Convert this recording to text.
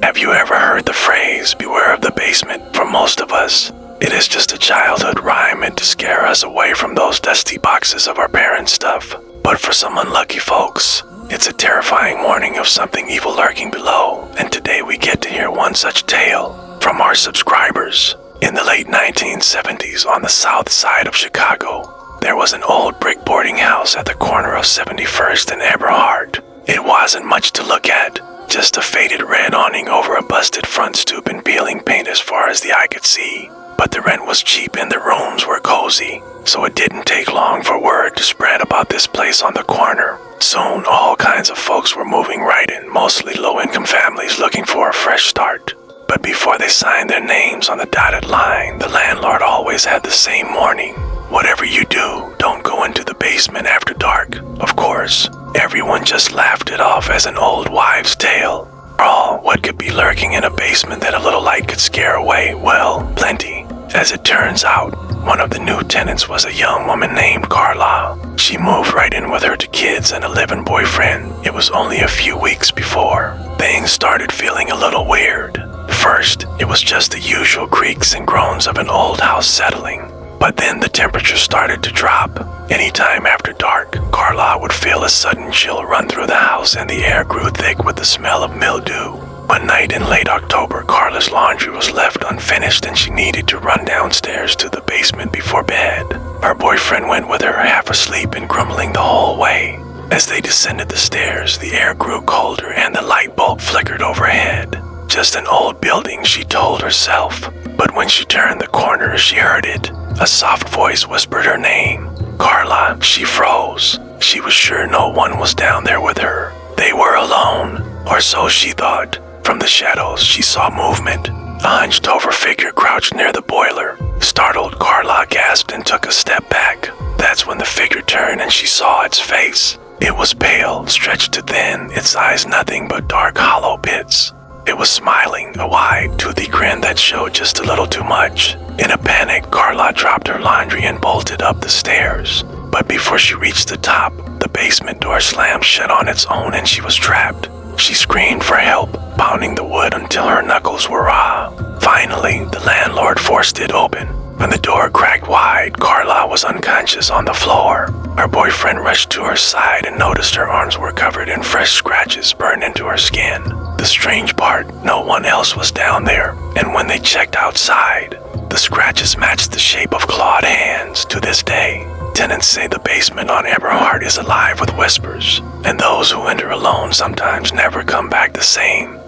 Have you ever heard the phrase, beware of the basement? For most of us, it is just a childhood rhyme meant to scare us away from those dusty boxes of our parents' stuff. But for some unlucky folks, it's a terrifying warning of something evil lurking below, and today we get to hear one such tale from our subscribers. In the late 1970s on the south side of Chicago, there was an old brick boarding house at the corner of 71st and Eberhard. It wasn't much to look at, just a faded red awning over a busted front stoop and peeling paint as far as the eye could see. But the rent was cheap and the rooms were cozy, so it didn't take long for word to spread about this place on the corner. Soon all kinds of folks were moving right in, mostly low-income families looking for a fresh start. But before they signed their names on the dotted line, the landlord always had the same warning. Whatever you do, don't go into the basement after dark. Of course, everyone just laughed it off as an old wives' tale. Oh, what could be lurking in a basement that a little light could scare away? Well, plenty. As it turns out, one of the new tenants was a young woman named Carla. She moved right in with her two kids and a live-in boyfriend. It was only a few weeks before things started feeling a little weird. First, it was just the usual creaks and groans of an old house settling. But then the temperature started to drop. Anytime after dark, Carla would feel a sudden chill run through the house and the air grew thick with the smell of mildew. One night in late October, Carla's laundry was left unfinished and she needed to run downstairs to the basement before bed. Her boyfriend went with her half asleep and grumbling the whole way. As they descended the stairs, the air grew colder and the light bulb flickered overhead. Just an old building, she told herself. But when she turned the corner, she heard it. A soft voice whispered her name. Carla. She froze. She was sure no one was down there with her. They were alone, or so she thought. From the shadows, she saw movement. A hunched-over figure crouched near the boiler. Startled, Carla gasped and took a step back. That's when the figure turned and she saw its face. It was pale, stretched to thin, its eyes nothing but dark, hollow pits. It was smiling, a wide, toothy grin that showed just a little too much. In a panic, Carla dropped her laundry and bolted up the stairs. But before she reached the top, the basement door slammed shut on its own and she was trapped. She screamed for help, pounding the wood until her knuckles were raw. Finally, the landlord forced it open. When the door cracked wide, Carla was unconscious on the floor. Her boyfriend rushed to her side and noticed her arms were covered in fresh scratches burned into her skin. The strange part, no one else was down there, and when they checked outside, the scratches matched the shape of clawed hands. To this day, tenants say the basement on Eberhard is alive with whispers, and those who enter alone sometimes never come back the same.